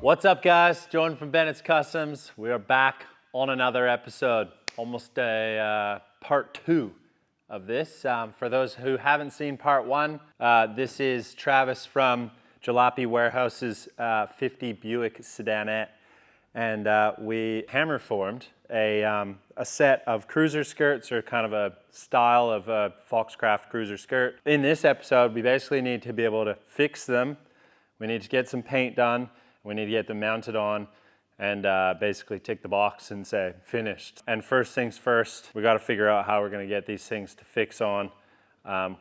What's up, guys? Jordan from Bennett's Customs. We are back on another episode, almost a part 2 of this. For those who haven't seen part 1, this is Travis from Jalopy Warehouse's 50 Buick Sedanette, and we hammer formed a set of cruiser skirts, or kind of a style of a Foxcraft cruiser skirt. In this episode, we basically need to be able to fix them. We need to get some paint done. We need to get them mounted on and basically tick the box and say finished. And first things first, we got to figure out how we're going to get these things to fix on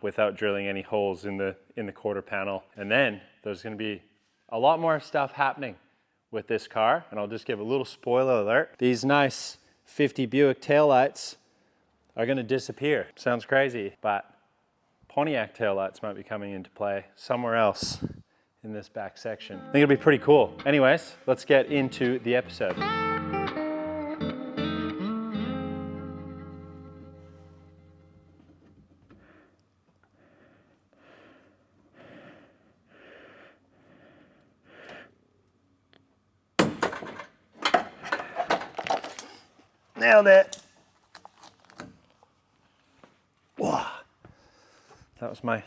without drilling any holes in the quarter panel. And then there's going to be a lot more stuff happening with this car. And I'll just give a little spoiler alert. These nice 50 Buick taillights are going to disappear. Sounds crazy, but Pontiac taillights might be coming into play somewhere else in this back section. I think it'll be pretty cool. Anyways, let's get into the episode. Nailed it. Whoa. That was my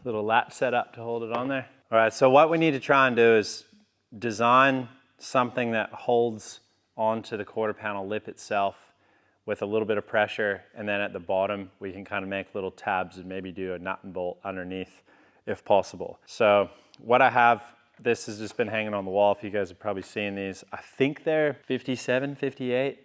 little lat setup to hold it on there. All right, so what we need to try and do is design something that holds onto the quarter panel lip itself with a little bit of pressure, and then at the bottom we can kind of make little tabs and maybe do a nut and bolt underneath if possible. So what I have, this has just been hanging on the wall. If you guys have probably seen these, I think they're 57, 58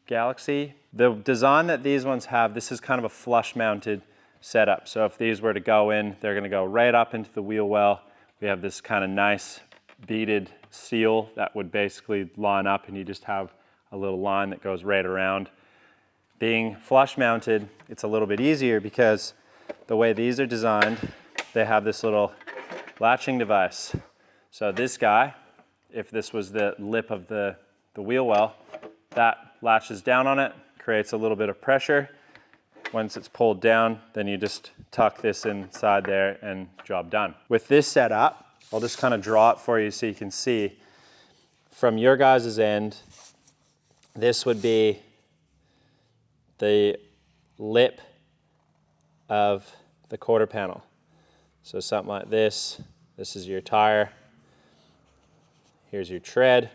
Galaxy. The design that these ones have, this is kind of a flush mounted setup. So if these were to go in, they're going to go right up into the wheel well. We have this kind of nice beaded seal that would basically line up, and you just have a little line that goes right around. Being flush mounted, it's a little bit easier because the way these are designed, they have this little latching device. So this guy, if this was the lip of the wheel well, that latches down on it, creates a little bit of pressure. Once it's pulled down, then you just tuck this inside there and job done. With this setup, I'll just kind of draw it for you so you can see. From your guys' end, this would be the lip of the quarter panel. So something like this. This is your tire. Here's your tread.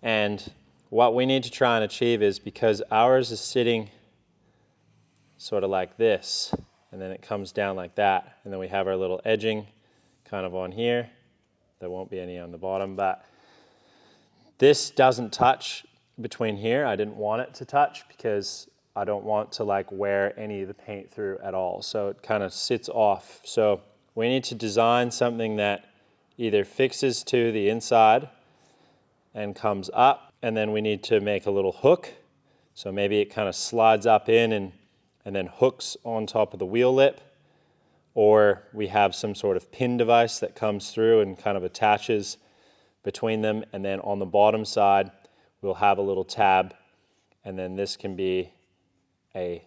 And what we need to try and achieve is, because ours is sitting sort of like this, and then it comes down like that, and then we have our little edging kind of on here. There won't be any on the bottom, but this doesn't touch between here. I didn't want it to touch because I don't want to like wear any of the paint through at all. So it kind of sits off. So we need to design something that either fixes to the inside and comes up, and then we need to make a little hook. So maybe it kind of slides up in and then hooks on top of the wheel lip, or we have some sort of pin device that comes through and kind of attaches between them, and then on the bottom side we'll have a little tab, and then this can be a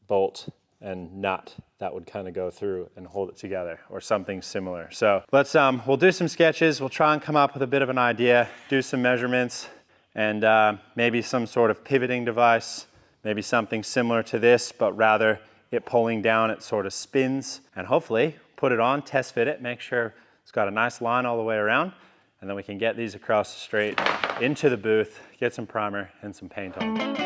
bolt and nut that would kind of go through and hold it together, or something similar. So let's we'll do some sketches. We'll try and come up with a bit of an idea, do some measurements, and maybe some sort of pivoting device, maybe something similar to this, but rather it pulling down, it sort of spins, and hopefully put it on, test fit it, make sure it's got a nice line all the way around, and then we can get these across the street into the booth, get some primer and some paint on.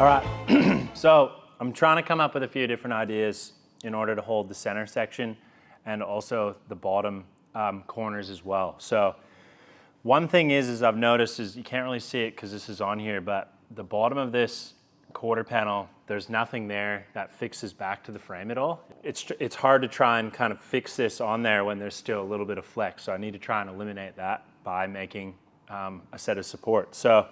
All right, so I'm trying to come up with a few different ideas in order to hold the center section and also the bottom corners as well. So one thing is I've noticed is you can't really see it because this is on here, but the bottom of this quarter panel, there's nothing there that fixes back to the frame at all. It's hard to try and kind of fix this on there when there's still a little bit of flex. So I need to try and eliminate that by making a set of support. So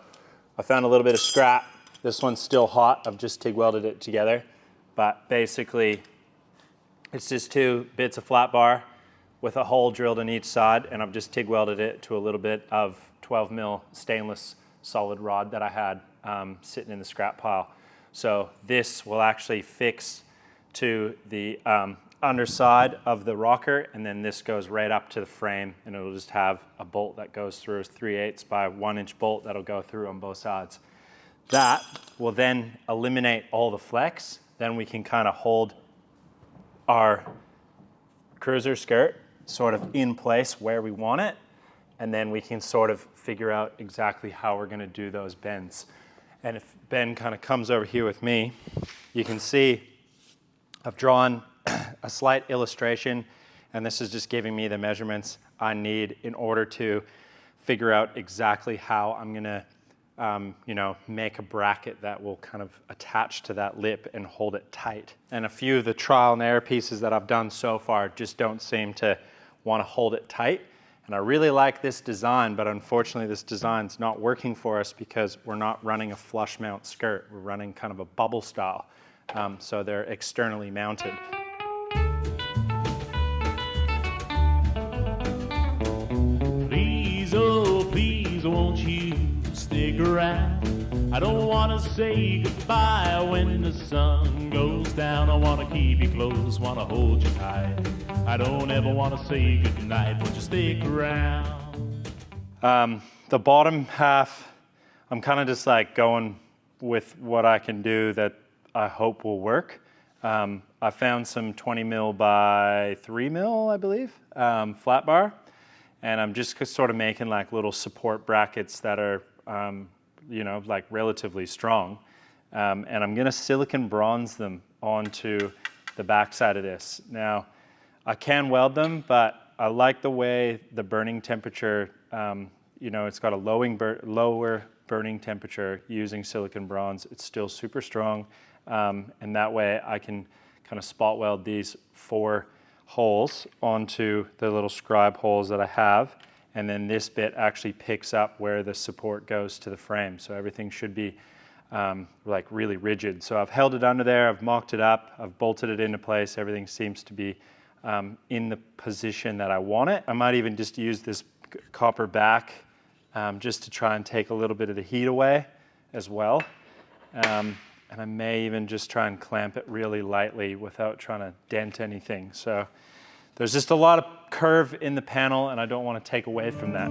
I found a little bit of scrap. This one's still hot. I've just TIG welded it together, but basically it's just 2 bits of flat bar with a hole drilled in each side, and I've just TIG welded it to a little bit of 12 mil stainless solid rod that I had sitting in the scrap pile. So this will actually fix to the underside of the rocker, and then this goes right up to the frame, and it'll just have a bolt that goes through, 3/8 by 1 inch bolt that'll go through on both sides. That will then eliminate all the flex. Then we can kind of hold our cruiser skirt sort of in place where we want it, and then we can sort of figure out exactly how we're gonna do those bends. And if Ben kind of comes over here with me, you can see I've drawn a slight illustration, and this is just giving me the measurements I need in order to figure out exactly how I'm gonna make a bracket that will kind of attach to that lip and hold it tight. And a few of the trial and error pieces that I've done so far just don't seem to want to hold it tight. And I really like this design, but unfortunately this design's not working for us because we're not running a flush mount skirt. We're running kind of a bubble style. So they're externally mounted. Please, oh please, won't you stick around? I don't want to say goodbye when the sun goes down. I want to keep you close, want to hold you tight. I don't ever want to say goodnight. Won't you stick around? The bottom half, I'm kind of just like going with what I can do that I hope will work. I found some 20 mil by 3 mil, I believe, flat bar. And I'm just sort of making like little support brackets that are like relatively strong. And I'm gonna silicon bronze them onto the backside of this. Now, I can weld them, but I like the way the burning temperature, it's got a lower burning temperature using silicon bronze. It's still super strong. And that way I can kind of spot weld these 4 holes onto the little scribe holes that I have. And then this bit actually picks up where the support goes to the frame. So everything should be like really rigid. So I've held it under there, I've mocked it up, I've bolted it into place. Everything seems to be in the position that I want it. I might even just use this copper back just to try and take a little bit of the heat away as well. And I may even just try and clamp it really lightly without trying to dent anything. So there's just a lot of curve in the panel, and I don't want to take away from that.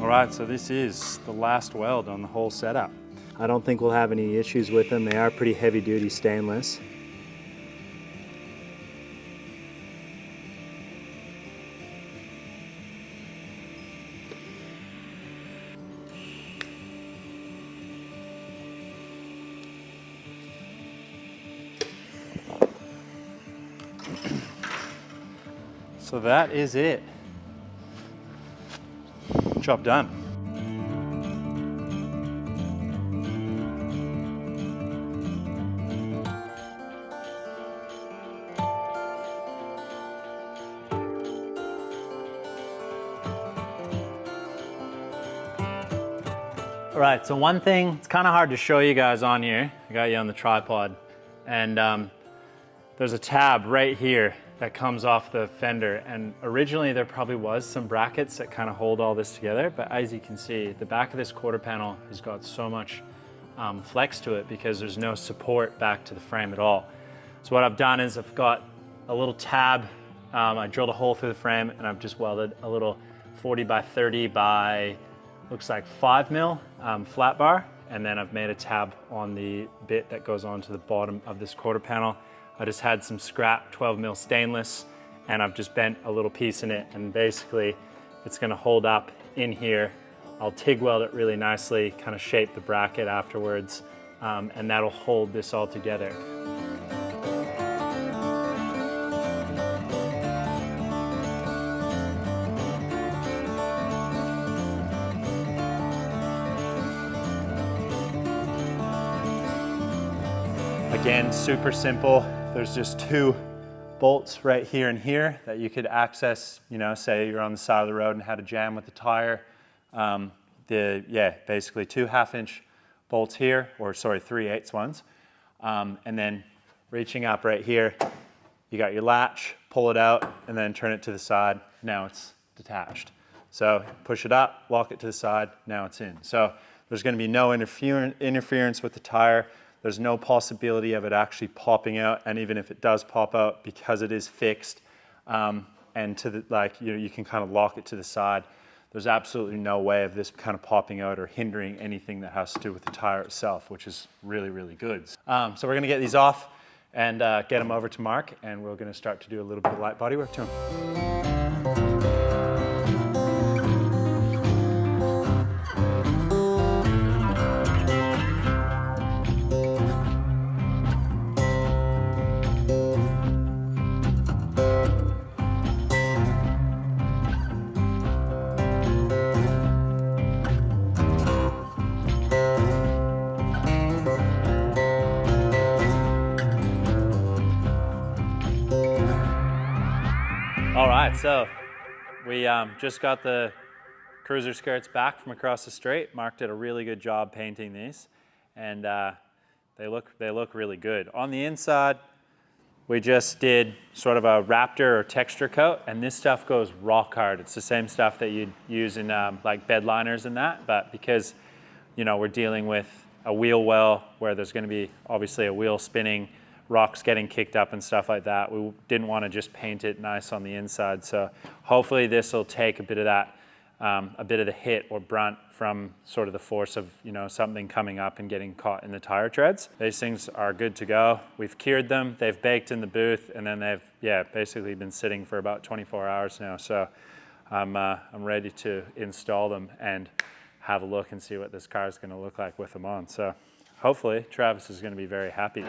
All right, so this is the last weld on the whole setup. I don't think we'll have any issues with them. They are pretty heavy duty stainless. So that is it. Job done. All right, so one thing, it's kind of hard to show you guys on here. I got you on the tripod. And there's a tab right here that comes off the fender. And originally there probably was some brackets that kind of hold all this together. But as you can see, the back of this quarter panel has got so much flex to it because there's no support back to the frame at all. So what I've done is I've got a little tab. I drilled a hole through the frame and I've just welded a little 40 by 30 by looks like 5 mil flat bar, and then I've made a tab on the bit that goes onto the bottom of this quarter panel. I just had some scrap 12 mil stainless, and I've just bent a little piece in it, and basically it's gonna hold up in here. I'll TIG weld it really nicely, kind of shape the bracket afterwards, and that'll hold this all together. Again, super simple. There's just 2 bolts right here and here that you could access, you know, say you're on the side of the road and had a jam with the tire. Basically 2 half-inch bolts here, or sorry, 3/8 ones. And then reaching up right here, you got your latch, pull it out, and then turn it to the side. Now it's detached. So push it up, lock it to the side, now it's in. So there's gonna be no interference with the tire. There's no possibility of it actually popping out, and even if it does pop out, because it is fixed, and to the, you can kind of lock it to the side, there's absolutely no way of this kind of popping out or hindering anything that has to do with the tire itself, which is really, really good. So we're gonna get these off and get them over to Mark, and we're gonna start to do a little bit of light body work to him. All right, so we just got the cruiser skirts back from across the street. Mark did a really good job painting these, and they look really good. On the inside, we just did sort of a Raptor or texture coat, and this stuff goes rock hard. It's the same stuff that you'd use in like bed liners and that, but because, you know, we're dealing with a wheel well where there's going to be obviously a wheel spinning, rocks getting kicked up and stuff like that, we didn't want to just paint it nice on the inside. So hopefully this will take a bit of that, a bit of the hit or brunt from sort of the force of, you know, something coming up and getting caught in the tire treads. These things are good to go. We've cured them, they've baked in the booth, and then they've basically been sitting for about 24 hours now. So I'm ready to install them and have a look and see what this car is going to look like with them on. So hopefully Travis is going to be very happy.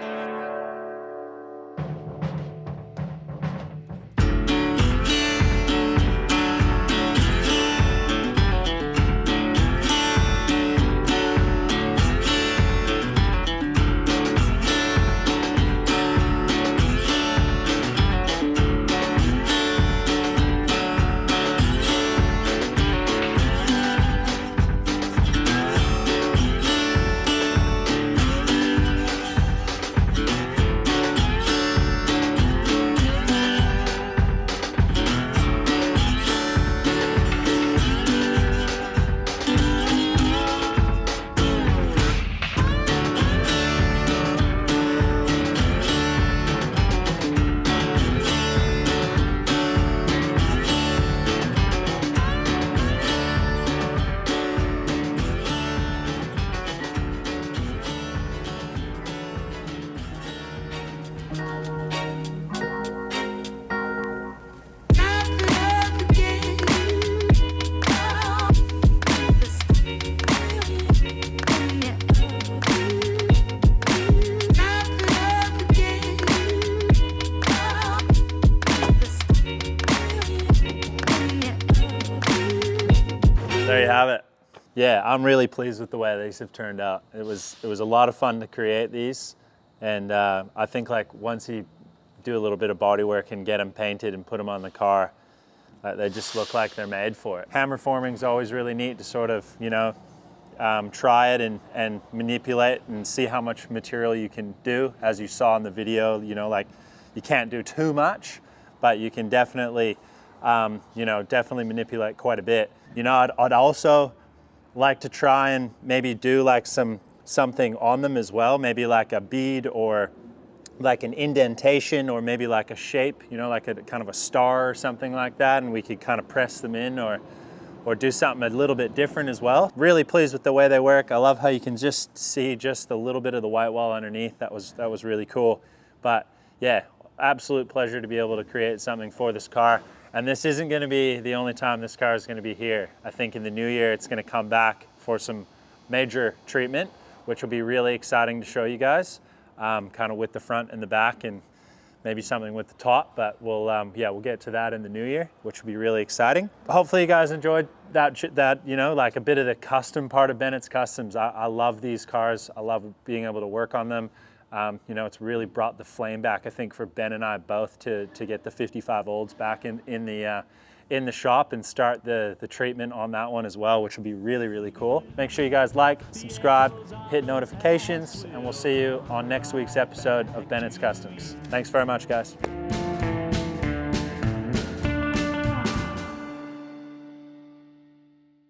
have it. Yeah, I'm really pleased with the way these have turned out. It was a lot of fun to create these, and I think like once you do a little bit of body work and get them painted and put them on the car, they just look like they're made for it. Hammer forming is always really neat to sort of, you know, try it and manipulate and see how much material you can do. As you saw in the video, you know, like you can't do too much, but you can definitely, you know, definitely manipulate quite a bit. You know, I'd also like to try and maybe do like something on them as well, maybe like a bead or like an indentation or maybe like a shape, you know, like a kind of a star or something like that, and we could kind of press them in or do something a little bit different as well. Really pleased with the way they work. I love how you can just see just a little bit of the white wall underneath. That was really cool. But yeah, absolute pleasure to be able to create something for this car. And this isn't going to be the only time this car is going to be here. I think in the new year it's going to come back for some major treatment, which will be really exciting to show you guys. Kind of with the front and the back and maybe something with the top, but we'll get to that in the new year, which will be really exciting. Hopefully you guys enjoyed that, you know, like a bit of the custom part of Bennett's Customs. I love these cars. I love being able to work on them. You know, it's really brought the flame back, I think, for Ben and I both to get the 55 olds back in the shop and start the treatment on that one as well, which will be really, really cool. Make sure you guys like, subscribe, hit notifications, and we'll see you on next week's episode of Bennett's Customs. Thanks very much, guys.